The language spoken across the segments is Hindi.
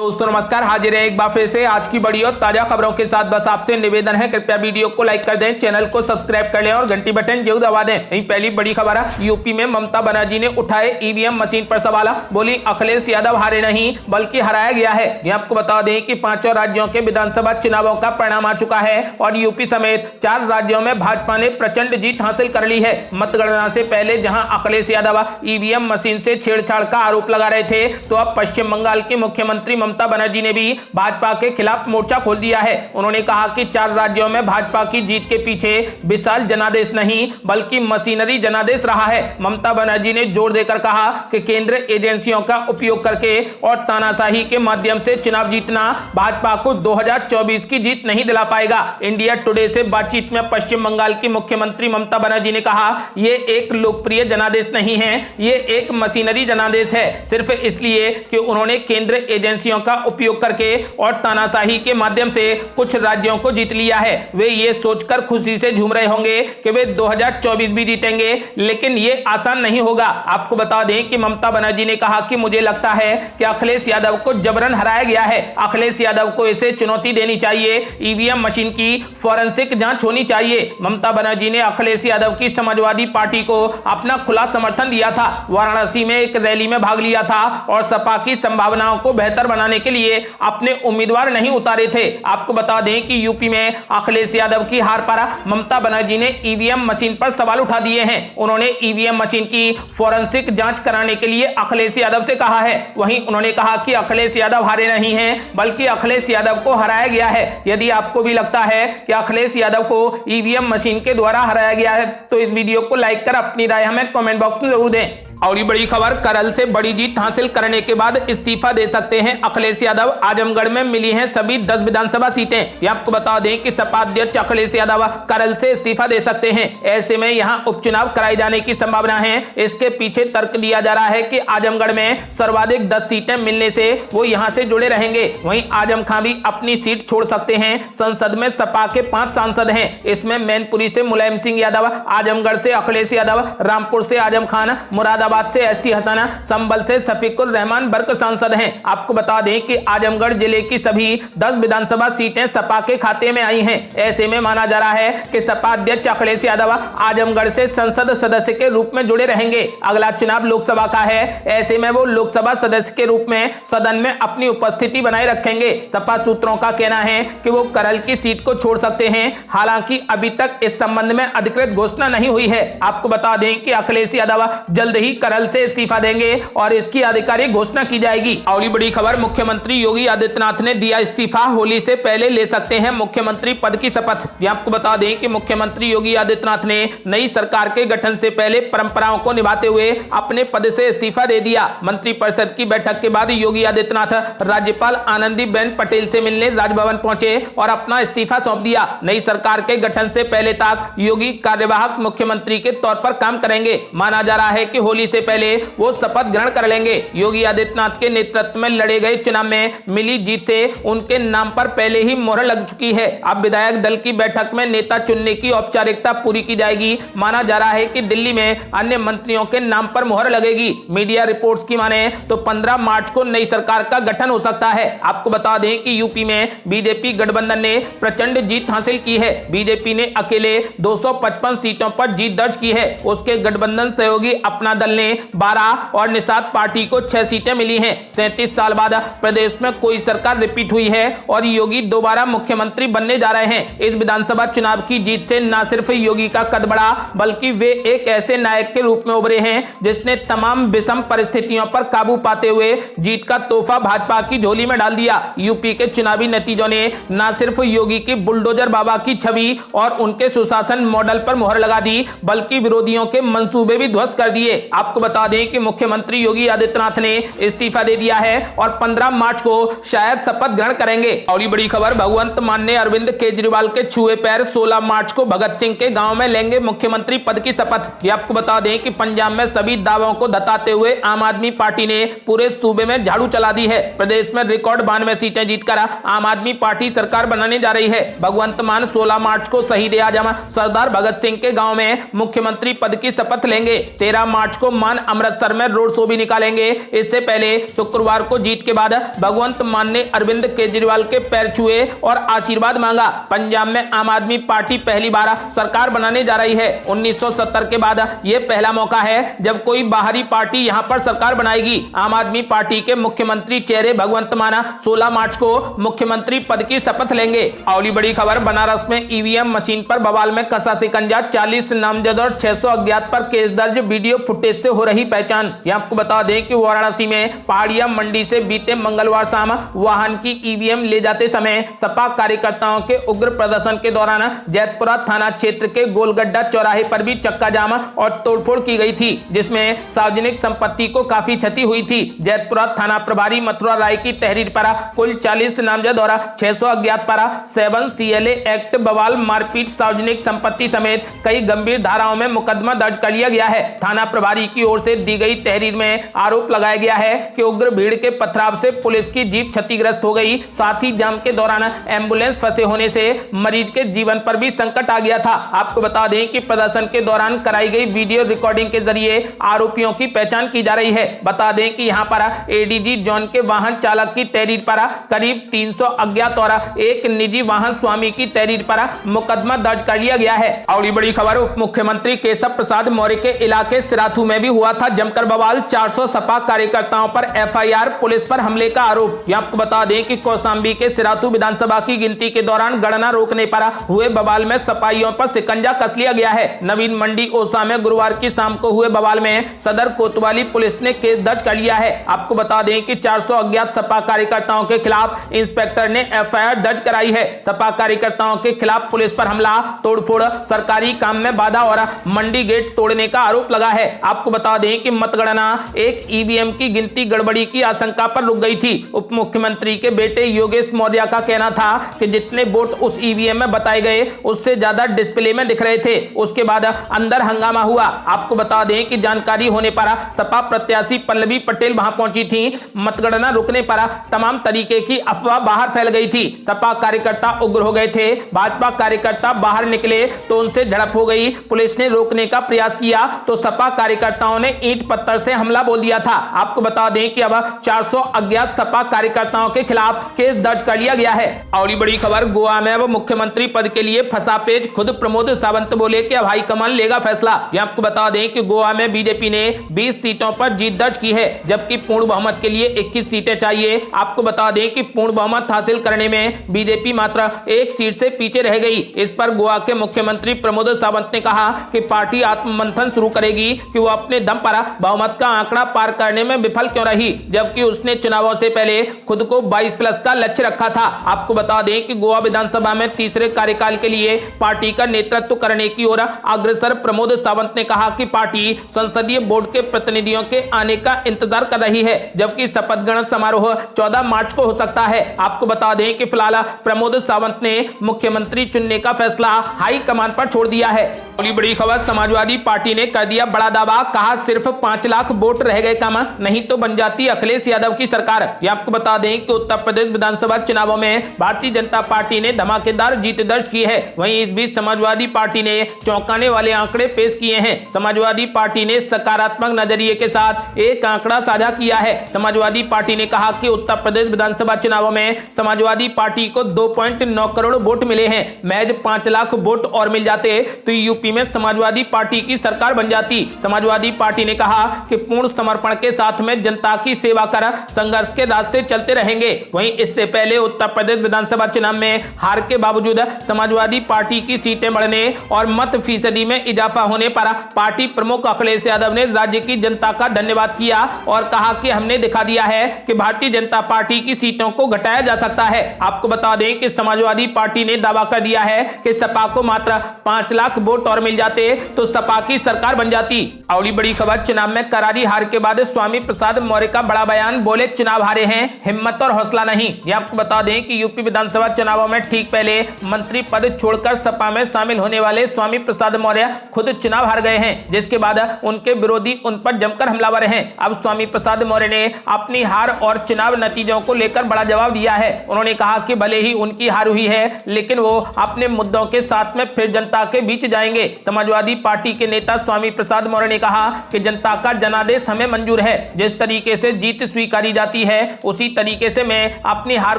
दोस्तों नमस्कार, हाजिर है एक बार फिर से आज की बड़ी और ताजा खबरों के साथ। बस आपसे निवेदन है, कृपया वीडियो को लाइक कर दें, चैनल को सब्सक्राइब कर लें और घंटी बटन जरूर दबा दें। यही पहली बड़ी खबर है, यूपी में ममता बनर्जी ने उठाए ईवीएम मशीन पर सवाल। बोली अखिलेश यादव हारे नहीं बल्कि हराया गया है। ये आपको बता दें कि 5 राज्यों के विधानसभा चुनावों का परिणाम आ चुका है और यूपी समेत 4 राज्यों में भाजपा ने प्रचंड जीत हासिल कर ली है। मतगणना से पहले जहां अखिलेश यादव ईवीएम मशीन से छेड़छाड़ का आरोप लगा रहे थे, तो अब पश्चिम बंगाल की मुख्यमंत्री ममता बनर्जी ने भी भाजपा के खिलाफ मोर्चा खोल दिया है। उन्होंने कहा कि 4 राज्यों में भाजपा की जीत के पीछे विशाल जनादेश नहीं बल्कि मशीनरी जनादेश रहा है। ममता बनर्जी ने जोर देकर कहा कि केंद्र एजेंसियों का उपयोग करके और तानाशाही के माध्यम से चुनाव जीतना भाजपा को 2024 की जीत नहीं दिला पाएगा। इंडिया टुडे से बातचीत में पश्चिम बंगाल की मुख्यमंत्री ममता बनर्जी ने कहा, यह एक लोकप्रिय जनादेश नहीं है, यह एक मशीनरी जनादेश है। सिर्फ इसलिए कि उन्होंने केंद्र एजेंसियों का उपयोग करके और तानाशाही के माध्यम से कुछ राज्यों को जीत लिया है। वे ये सोचकर खुशी से झूम रहे होंगे कि वे 2024 भी जीतेंगे, लेकिन ये आसान नहीं होगा। आपको बता दें कि ममता बनर्जी ने कहा कि मुझे लगता है कि अखिलेश यादव को जबरन हराया गया है। अखिलेश यादव को इसे चुनौती देनी चाहिए, ईवीएम मशीन की फॉरेंसिक जांच होनी चाहिए। ममता बनर्जी ने अखिलेश यादव की समाजवादी पार्टी को अपना खुला समर्थन दिया था, वाराणसी में एक रैली में भाग लिया था और सपा की संभावनाओं को बेहतर बनाने के लिए अपने उम्मीदवार नहीं उतारे थे। आपको बता दें कि यूपी में अखिलेश यादव की हार पर ममता बनर्जी ने ईवीएम मशीन पर सवाल उठा दिए हैं। उन्होंने ईवीएम मशीन की फॉरेंसिक जांच कराने के लिए अखिलेश यादव से कहा है। वहीं उन्होंने कहा कि अखिलेश यादव हारे नहीं हैं बल्कि अखिलेश यादव को हराया गया है। यदि आपको भी लगता है कि अखिलेश यादव को ईवीएम मशीन के द्वारा हराया गया है तो इस वीडियो को लाइक कर अपनी राय हमें कमेंट बॉक्स में जरूर दें। और ये बड़ी खबर, करल से बड़ी जीत हासिल करने के बाद इस्तीफा दे सकते हैं अखिलेश यादव। आजमगढ़ में मिली हैं सभी 10 विधानसभा सीटें। ये आपको बता दें कि सपा अध्यक्ष अखिलेश यादव करल से इस्तीफा दे सकते हैं। ऐसे में यहां उपचुनाव कराए जाने की संभावना है। इसके पीछे तर्क दिया जा रहा है कि आजमगढ़ में सर्वाधिक 10 सीटें मिलने से वो यहां से जुड़े रहेंगे। वहीं आजम खां भी अपनी सीट छोड़ सकते हैं। संसद में सपा के 5 सांसद हैं। इसमें मैनपुरी से मुलायम सिंह यादव, आजमगढ़ से अखिलेश यादव, रामपुर से आजम खान, मुरादाबाद से एसटी हसन, संभल से शफीकुर रहमान बर्क सांसद हैं। आपको बता दें कि आजमगढ़ जिले की सभी 10 विधानसभा सीटें सपा के खाते में आई हैं। ऐसे में माना जा रहा है कि सपा अध्यक्ष अखिलेश यादव आजमगढ़ से संसद सदस्य के रूप में जुड़े रहेंगे। अगला चुनाव लोकसभा का है, ऐसे में वो लोकसभा सदस्य के रूप में सदन में अपनी उपस्थिति बनाए रखेंगे। सपा सूत्रों का कहना है कि वो करल की सीट को छोड़ सकते हैं। हालांकि अभी तक इस संबंध में अधिकृत घोषणा नहीं हुई है। आपको बता दें कि अखिलेश यादव जल्द ही करल से इस्तीफा देंगे और इसकी आधिकारिक घोषणा की जाएगी। और बड़ी खबर, मुख्यमंत्री योगी आदित्यनाथ ने दिया इस्तीफा, होली से पहले ले सकते हैं मुख्यमंत्री पद की शपथ। आपको बता दें कि मुख्यमंत्री योगी आदित्यनाथ ने नई सरकार के गठन से पहले परंपराओं को निभाते हुए अपने पद से इस्तीफा दे दिया। मंत्रिपरिषद की बैठक के बाद योगी आदित्यनाथ राज्यपाल आनंदीबेन पटेल से मिलने राजभवन पहुंचे और अपना इस्तीफा सौंप दिया। नई सरकार के गठन से पहले तक योगी कार्यवाहक मुख्यमंत्री के तौर पर काम करेंगे। माना जा रहा है कि होली से पहले वो शपथ ग्रहण कर लेंगे। योगी आदित्यनाथ के नेतृत्व में लड़े गए चुनाव में मिली जीत से उनके नाम पर पहले ही मोहर लग चुकी है। अब विधायक दल की बैठक में नेता चुनने की औपचारिकता पूरी की जाएगी। माना जा रहा है कि दिल्ली में अन्य मंत्रियों के नाम पर मोहर लगेगी। मीडिया रिपोर्ट्स की माने तो 15 मार्च को नई सरकार का गठन हो सकता है। आपको बता दें कि यूपी में बीजेपी गठबंधन ने प्रचंड जीत हासिल की है। बीजेपी ने अकेले 255 सीटों पर जीत दर्ज की है। उसके गठबंधन सहयोगी अपना दल ने 12 और निषाद पार्टी को 6 सीटें मिली हैं। 37 साल बाद प्रदेश में कोई सरकार रिपीट हुई है और योगी दोबारा मुख्यमंत्री बनने जा रहे हैं। इस विधानसभा चुनाव की जीत से न सिर्फ योगी का कद बढ़ा बल्कि वे एक ऐसे नायक के रूप में उभरे हैं जिसने तमाम विषम परिस्थितियों पर काबू पाते हुए जीत का तोहफा भाजपा की झोली में डाल दिया। यूपी के चुनावी नतीजों ने न सिर्फ योगी की बुलडोजर बाबा की छवि और उनके सुशासन मॉडल पर मोहर लगा दी बल्कि विरोधियों के मंसूबे भी ध्वस्त कर दिए। आपको बता दें कि मुख्यमंत्री योगी आदित्यनाथ ने इस्तीफा दे दिया है और 15 मार्च को शायद शपथ ग्रहण करेंगे। और बड़ी खबर, भगवंत मान ने अरविंद केजरीवाल के छुए पैर 16 मार्च को भगत सिंह के गांव में लेंगे मुख्यमंत्री पद की शपथ। ये आपको बता दें कि पंजाब में सभी दावों को धताते हुए आम आदमी पार्टी ने पूरे सूबे में झाड़ू चला दी है। प्रदेश में रिकॉर्ड 92 सीटें जीतकर आम आदमी पार्टी सरकार बनाने जा रही है। भगवंत मान 16 मार्च को शहीद आजम सरदार भगत सिंह के गांव में मुख्यमंत्री पद की शपथ लेंगे। 13 मार्च को को मान अमृतसर में रोड शो भी निकालेंगे। इससे पहले शुक्रवार को जीत के बाद भगवंत मान ने अरविंद केजरीवाल के पैर छुए और आशीर्वाद मांगा। पंजाब में आम आदमी पार्टी पहली बार सरकार बनाने जा रही है। 1970 के बाद यह पहला मौका है जब कोई बाहरी पार्टी यहां पर सरकार बनाएगी। आम आदमी पार्टी के मुख्यमंत्री चेहरे भगवंत मान 16 मार्च को मुख्यमंत्री पद की शपथ लेंगे। अगली बड़ी खबर, बनारस में ईवीएम मशीन पर बवाल में कसा शिकंजा, 40 नामजद और 600 अज्ञात पर केस दर्ज, वीडियो फुटेज से हो रही पहचान। यह आपको बता दें कि वाराणसी में पहाड़िया मंडी से बीते मंगलवार शाम वाहन की ईवीएम ले जाते समय सपा कार्यकर्ताओं के उग्र प्रदर्शन के दौरान जैतपुरा थाना क्षेत्र के गोलगड्ढा चौराहे पर भी चक्का जाम और तोड़फोड़ की गई थी, जिसमें सार्वजनिक संपत्ति को काफी क्षति हुई थी। जैतपुरा थाना प्रभारी मथुरा राय की तहरीर पर कुल 40 नामजद और 600 अज्ञात पर 7 CLA एक्ट, बवाल, मारपीट, सार्वजनिक संपत्ति समेत कई गंभीर धाराओं में मुकदमा दर्ज कर लिया गया है। थाना प्रभारी की ओर से दी गई तहरीर में आरोप लगाया गया है कि उग्र भीड़ के पथराव से पुलिस की जीप क्षतिग्रस्त हो गई। साथ ही जाम के दौरान एम्बुलेंस फंसे होने से मरीज के जीवन पर भी संकट आ गया था। आपको बता दें कि प्रदर्शन के दौरान कराई गई वीडियो रिकॉर्डिंग के जरिए आरोपियों की पहचान की जा रही है। बता दें कि यहां पर ADG जोन के वाहन चालक की तहरीर पर करीब 300 अज्ञात और एक निजी वाहन स्वामी की तहरीर पर मुकदमा दर्ज कर लिया गया है। अगली बड़ी खबर, उप मुख्यमंत्री केशव प्रसाद मौर्य के इलाके सिराथू में भी हुआ था जमकर बवाल, 400 सपा कार्यकर्ताओं पर FIR, पुलिस पर हमले का आरोप। यह आपको बता दें कि कौशांबी के सिराथू विधानसभा की गिनती के दौरान गणना रोकने पर हुए बवाल में सपाइयों पर शिकंजा कस लिया गया है। नवीन मंडी ओसा में गुरुवार की शाम को हुए बवाल में सदर कोतवाली पुलिस ने केस दर्ज कर लिया है। आपको बता दें कि 400 अज्ञात सपा कार्यकर्ताओं के खिलाफ इंस्पेक्टर ने FIR दर्ज कराई है। सपा कार्यकर्ताओं के खिलाफ पुलिस पर हमला, तोड़फोड़, सरकारी काम में बाधा और मंडी गेट तोड़ने का आरोप लगा है। आपको बता दें कि मतगणना एक EVM की गिनती गड़बड़ी की आशंका पर रुक गई थी। उप मुख्यमंत्री के बेटे योगेश मौर्य का कहना था कि जितने वोट उस EVM में बताए गए उससे ज्यादा डिस्प्ले में दिख रहे थे। उसके बाद अंदर हंगामा हुआ। आपको बता दें कि जानकारी होने पर सपा प्रत्याशी पल्लवी पटेल वहां पहुंची थी। मतगणना रुकने पर तमाम तरीके की अफवाह बाहर फैल गई थी। सपा कार्यकर्ता उग्र हो गए थे। भाजपा कार्यकर्ता बाहर निकले तो उनसे झड़प हो गई। पुलिस ने रोकने का प्रयास किया तो सपा कार्यकर्ताओं ने ईंट पत्थर से हमला बोल दिया था। आपको बता दें कि अब 400 अज्ञात सपा कार्यकर्ताओं के खिलाफ केस दर्ज कर लिया गया है। और बड़ी खबर, गोवा में अब मुख्यमंत्री पद के लिए फंसा पेच, खुद प्रमोद सावंत बोले कि अब हाईकमान लेगा फैसला। यह आपको बता दें कि गोवा में बीजेपी ने 20 सीटों पर जीत दर्ज की है, जबकि पूर्ण बहुमत के लिए 21 सीटें चाहिए। आपको बता दें कि पूर्ण बहुमत हासिल करने में बीजेपी मात्र एक सीट से पीछे रह गई। इस पर गोवा के मुख्यमंत्री प्रमोद सावंत ने कहा कि पार्टी आत्ममंथन शुरू करेगी कि वो अपने दम पर बहुमत का आंकड़ा पार करने में विफल क्यों रही, जबकि उसने चुनावों से पहले खुद को 22+ का लक्ष्य रखा था। आपको बता दें कि गोवा विधानसभा में तीसरे कार्यकाल के लिए पार्टी का नेतृत्व करने की ओर अग्रसर प्रमोद सावंत ने कहा कि पार्टी संसदीय बोर्ड के प्रतिनिधियों के आने का इंतजार कर रही है, जबकि शपथ ग्रहण समारोह 14 मार्च को हो सकता है। आपको बता दें कि फिलहाल प्रमोद सावंत ने मुख्यमंत्री चुनने का फैसला हाईकमान पर छोड़ दिया है। अगली बड़ी खबर, समाजवादी पार्टी ने कर दिया बड़ा दावा, कहा सिर्फ 5 लाख वोट रह गए कम, नहीं तो बन जाती अखिलेश यादव की सरकार। यह आपको बता दें कि उत्तर प्रदेश विधानसभा चुनावों में भारतीय जनता पार्टी ने धमाकेदार जीत दर्ज की है। वहीं इस बीच समाजवादी पार्टी ने चौंकाने वाले आंकड़े पेश किए हैं। समाजवादी पार्टी ने सकारात्मक नजरिए के साथ एक आंकड़ा साझा किया है। समाजवादी पार्टी ने कहा कि उत्तर प्रदेश विधानसभा चुनावों में समाजवादी पार्टी को 2.9 करोड़ वोट मिले हैं। महज 5 लाख वोट और मिल जाते तो यूपी में समाजवादी पार्टी की सरकार बन जाती। समाजवादी पार्टी ने कहा कि पूर्ण समर्पण के साथ में जनता की सेवा कर संघर्ष के रास्ते चलते रहेंगे। वहीं इससे पहले उत्तर प्रदेश विधानसभा चुनाव में हार के बावजूद समाजवादी पार्टी की सीटें बढ़ने और मत फीसदी में इजाफा होने पर पार्टी प्रमुख अखिलेश यादव ने राज्य की जनता का धन्यवाद किया और कहा कि हमने दिखा दिया है कि भारतीय जनता पार्टी की सीटों को घटाया जा सकता है। आपको बता दें कि समाजवादी पार्टी ने दावा कर दिया है कि सपा को मात्र 5 लाख वोट और मिल जाते तो सपा की सरकार बन जाती। अगली बड़ी खबर, चुनाव में करारी हार के बाद स्वामी प्रसाद मौर्य का बड़ा बयान, बोले चुनाव हारे हैं, हिम्मत और हौसला नहीं। यह आपको बता दें कि यूपी विधानसभा चुनावों में ठीक पहले मंत्री पद छोड़कर सपा में शामिल होने वाले स्वामी प्रसाद मौर्य खुद चुनाव हार गए हैं, जिसके बाद उनके विरोधी उन पर जमकर हमलावर हैं। अब स्वामी प्रसाद मौर्य ने अपनी हार और चुनाव नतीजों को लेकर बड़ा जवाब दिया है। उन्होंने कहा कि भले ही उनकी हार हुई है लेकिन वो अपने मुद्दों के साथ में फिर जनता के बीच जाएंगे। समाजवादी पार्टी के नेता स्वामी प्रसाद मौर्य ने कहा कि जनता का जनादेश हमें मंजूर है। जिस तरीके से जीत स्वीकारी जाती है उसी तरीके से मैं अपनी हार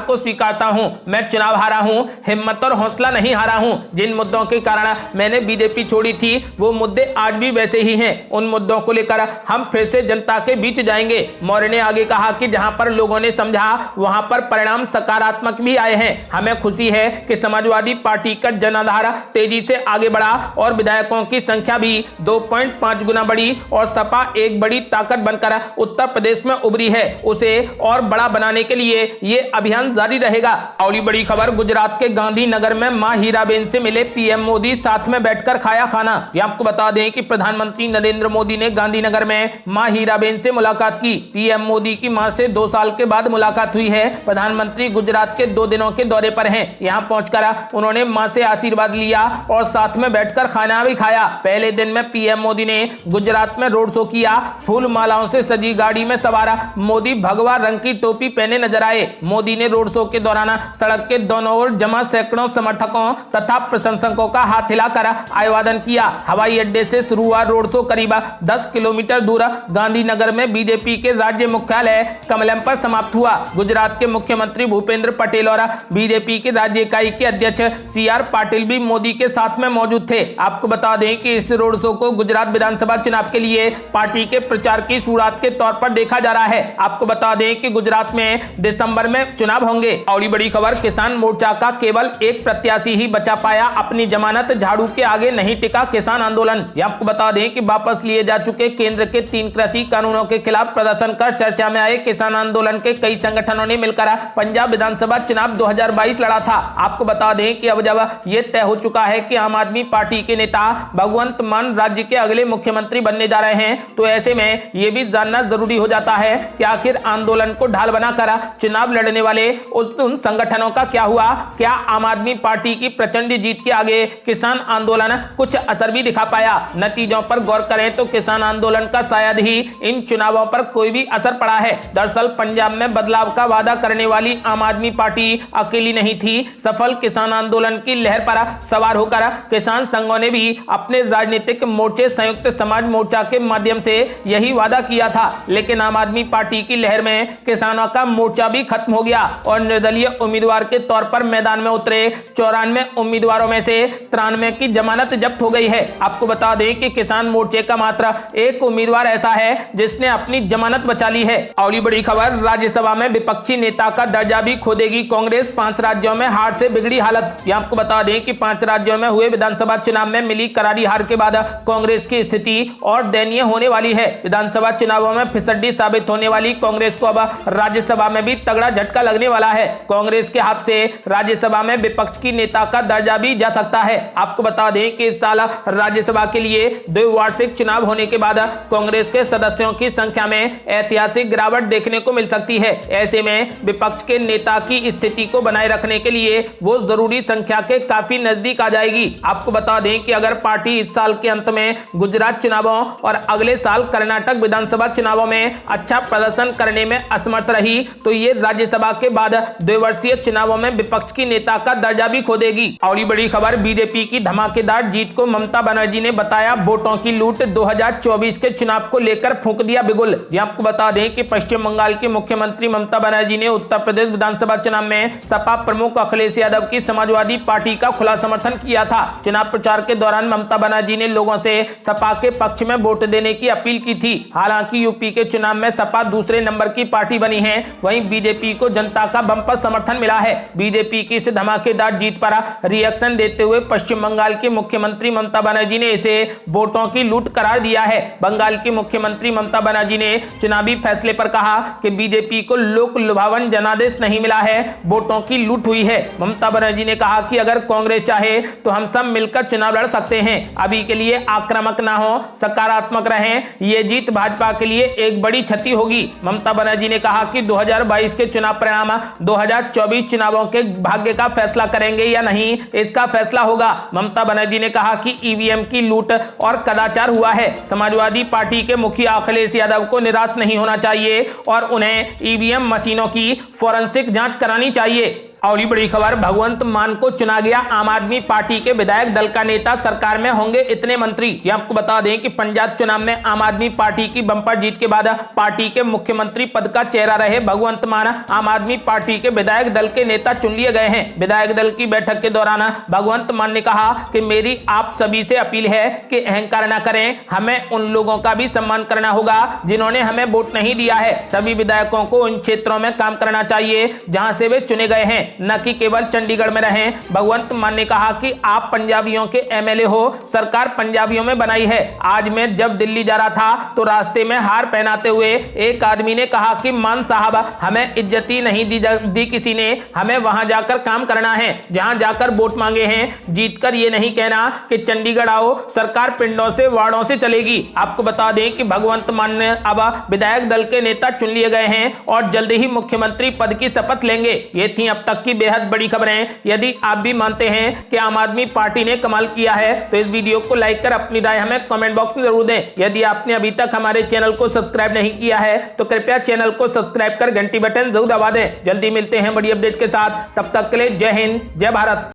को स्वीकारता हूं। मैं चुनाव हारा हूं, हिम्मत और हौसला नहीं हारा हूं। जिन मुद्दों के कारण मैंने बीजेपी छोड़ी थी वो मुद्दे आज भी वैसे ही हैं। उन मुद्दों को लेकर हम फिर से जनता के बीच जाएंगे। मौर्य ने आगे कहा कि जहां पर लोगों ने समझा वहां पर परिणाम सकारात्मक भी आए हैं। हमें खुशी है कि समाजवादी पार्टी का जनाधार तेजी से आगे बढ़ा और विधायकों की संख्या भी 2.5 गुना बढ़ी और सपा एक बड़ी ताकत बनकर उत्तर प्रदेश में उभरी है। उसे और बड़ा बनाने के लिए ये अभियान जारी रहेगा। अगली बड़ी खबर, गुजरात के गांधीनगर में मां हीराबेन से मिले पीएम मोदी, साथ में बैठकर खाया खाना। ये आपको बता दें कि प्रधानमंत्री नरेंद्र मोदी ने गांधीनगर में मां हीराबेन से मुलाकात की। पीएम मोदी की मां से 2 साल के बाद मुलाकात हुई है। प्रधानमंत्री गुजरात के 2 दिनों के दौरे पर हैं। यहां पहुंचकर उन्होंने मां से आशीर्वाद लिया और साथ में बैठकर खाना भी खाया। पहले दिन में पीएम मोदी ने गुजरात में रोड शो किया। फूल मालाओं से सजी गाड़ी में सवार मोदी भगवा रंग की टोपी पहने नजर आए। मोदी ने रोड शो के दौरान सड़क के दोनों ओर जमा सैकड़ों समर्थकों तथा प्रशंसकों का हाथ हिलाकर अभिवादन किया। हवाई अड्डे से शुरू हुआ रोड शो करीब 10 किलोमीटर दूर गांधीनगर में बीजेपी के राज्य मुख्यालय कमलम पर समाप्त हुआ। गुजरात के मुख्यमंत्री भूपेंद्र पटेल और बीजेपी की राज्य इकाई के अध्यक्ष सीआर पाटिल भी मोदी के साथ में मौजूद थे। आपको बता दें कि इस रोड शो को गुजरात विधानसभा चुनाव के लिए पार्टी के प्रचार की शुरुआत के तौर पर देखा जा रहा है। आपको बता दें कि गुजरात में दिसंबर में चुनाव होंगे। और बड़ी खबर, किसान मोर्चा का केवल एक प्रत्याशी ही बचा पाया अपनी जमानत, झाड़ू के आगे नहीं टिका किसान आंदोलन। आपको बता दें कि वापस लिए जा चुके केंद्र के 3 कृषि कानूनों के खिलाफ प्रदर्शन कर चर्चा में आए किसान आंदोलन के कई संगठनों ने मिलकर पंजाब विधानसभा चुनाव 2022 लड़ा था। आपको बता दें कि अब जब यह तय हो चुका है कि आम आदमी पार्टी के नेता भगवंत मान राज्य के अगले मुख्यमंत्री बनने जा रहे हैं, तो ऐसे में यह भी जानना जरूरी हो जाता है कि आखिर आंदोलन को ढाल बनाकर चुनाव लड़ने वाले उन संगठनों का क्या हुआ। क्या आम आदमी पार्टी की प्रचंड जीत के आगे किसान आंदोलन कुछ असर भी दिखा पाया? नतीजों पर गौर करें तो किसान आंदोलन का शायद ही इन चुनावों पर कोई भी असर पड़ा है। दरअसल पंजाब में बदलाव का वादा करने वाली आम आदमी पार्टी अकेली नहीं थी। सफल किसान आंदोलन की लहर पर सवार होकर किसान संघों ने भी अपने राजनीतिक मोर्चे संयुक्त समाज मोर्चा के माध्यम से यही वादा किया था। लेकिन आम आदमी पार्टी की लहर में किसानों का मोर्चा भी खत्म हो गया और निर्दलीय उम्मीदवार के तौर पर मैदान में उतरे 94 उम्मीदवारों में से 93 की जमानत जब्त हो गई है। आपको बता दें कि किसान मोर्चे का मात्र एक उम्मीदवार ऐसा है जिसने अपनी जमानत बचा ली है। अगली बड़ी खबर, राज्यसभा में विपक्षी नेता का दर्जा भी खो देगी कांग्रेस, 5 राज्यों में हार से बिगड़ी हालत। आपको बता दें कि 5 राज्यों में हुए विधानसभा चुनाव में मिली करारी हार के बाद कांग्रेस की स्थिति और दयनीय होने वाली है। विधानसभा चुनावों में फिसड्डी साबित होने वाली कांग्रेस को अब राज्यसभा में भी तगड़ा झटका लगने वाला है। कांग्रेस के हाथ से राज्यसभा में विपक्ष की नेता का दर्जा भी जा सकता है। आपको बता दें कि इस साल राज्यसभा के लिए 2 वार्षिक चुनाव होने के बाद कांग्रेस के सदस्यों की संख्या में ऐतिहासिक गिरावट देखने को मिल सकती है। ऐसे में विपक्ष के नेता की स्थिति को बनाए रखने के लिए वो जरूरी संख्या के काफी नजदीक आ जाएगी। आपको बता दें कि अगर पार्टी इस साल के अंत में गुजरात चुनावों और अगले साल कर्नाटक विधानसभा चुनावों में अच्छा प्रदर्शन करने में असमर्थ रही तो ये राज्यसभा के बाद 2 वर्षीय चुनावों में विपक्ष की नेता का दर्जा भी खो देगी। और बड़ी खबर, बीजेपी की धमाकेदार जीत को ममता बनर्जी ने बताया वोटों की लूट, 2024 के चुनाव को लेकर फूंक दिया बिगुल। आपको बता दें कि पश्चिम बंगाल की मुख्यमंत्री ममता बनर्जी ने उत्तर प्रदेश विधानसभा चुनाव में सपा प्रमुख अखिलेश यादव की समाजवादी पार्टी का खुला समर्थन किया था। चुनाव प्रचार के दौरान ममता बनर्जी ने लोगों से सपा के पक्ष में वोट देने की अपील की थी। हालांकि यूपी के चुनाव में सपा दूसरे नंबर की पार्टी बनी है, वहीं बीजेपी को जनता का बंपर समर्थन मिला है। बीजेपी की इस धमाकेदार जीत पर रिएक्शन देते हुए पश्चिम बंगाल की मुख्यमंत्री ममता बनर्जी ने इसे वोटों की लूट करार दिया है। बंगाल की मुख्यमंत्री ममता बनर्जी ने चुनावी फैसले पर कहा कि बीजेपी को लोक लुभावन जनादेश नहीं मिला है, वोटों की लूट हुई है। ममता बनर्जी ने कहा कि अगर कांग्रेस चाहे तो हम सब मिलकर चुनाव लड़ सकते हैं। अभी के लिए आक्रामक ना हो, सकारात्मक रहें। ये जीत भाजपा के लिए एक बड़ी क्षति होगी। ममता बनर्जी ने कहा कि 2022 के चुनाव परिणाम 2024 चुनावों के भाग्य का फैसला करेंगे या नहीं, इसका फैसला होगा। ममता बनर्जी ने कहा कि ईवीएम की लूट और कदाचार हुआ है। समाजवादी पार्टी के मुखिया अखिलेश यादव को निराश नहीं होना चाहिए और उन्हें ईवीएम मशीनों की फोरेंसिक जांच करानी चाहिए। और बड़ी खबर, भगवंत मान को चुना गया आम आदमी पार्टी के विधायक दल का नेता, सरकार में होंगे इतने मंत्री। ये आपको बता दें कि पंजाब चुनाव में आम आदमी पार्टी की बंपर जीत के बाद पार्टी के मुख्यमंत्री पद का चेहरा रहे भगवंत मान आम आदमी पार्टी के विधायक दल के नेता चुन लिए गए हैं। विधायक दल की बैठक के दौरान भगवंत मान ने कहा कि मेरी आप सभी से अपील है कि अहंकार न करें, हमें उन लोगों का भी सम्मान करना होगा जिन्होंने हमें वोट नहीं दिया है। सभी विधायकों को उन क्षेत्रों में काम करना चाहिए जहां से वे चुने गए हैं, न कि केवल चंडीगढ़ में रहें। भगवंत मान ने कहा कि आप पंजाबियों के एमएलए हो, सरकार पंजाबियों में बनाई है। आज मैं जब दिल्ली जा रहा था तो रास्ते में हार पहनाते हुए एक आदमी ने कहा कि मान साहब, हमें इज्जत ही नहीं दी किसी ने, हमें वहां जाकर काम करना है जहां जाकर वोट मांगे हैं। जीतकर ये नहीं कहना कि चंडीगढ़ आओ, सरकार पिंडों से वार्डों से चलेगी। आपको बता दें कि भगवंत मान अब विधायक दल के नेता चुन लिए गए हैं और जल्द ही मुख्यमंत्री पद की शपथ लेंगे। ये थी अब तक की बेहद बड़ी खबरें। यदि आप भी मानते हैं कि आम आदमी पार्टी ने कमाल किया है तो इस वीडियो को लाइक कर अपनी राय हमें कमेंट बॉक्स में जरूर दें। यदि आपने अभी तक हमारे चैनल को सब्सक्राइब नहीं किया है तो कृपया चैनल को सब्सक्राइब कर घंटी बटन जरूर दबा दें। जल्दी मिलते हैं बड़ी अपडेट के साथ, तब तक के लिए जय हिंद, जय भारत।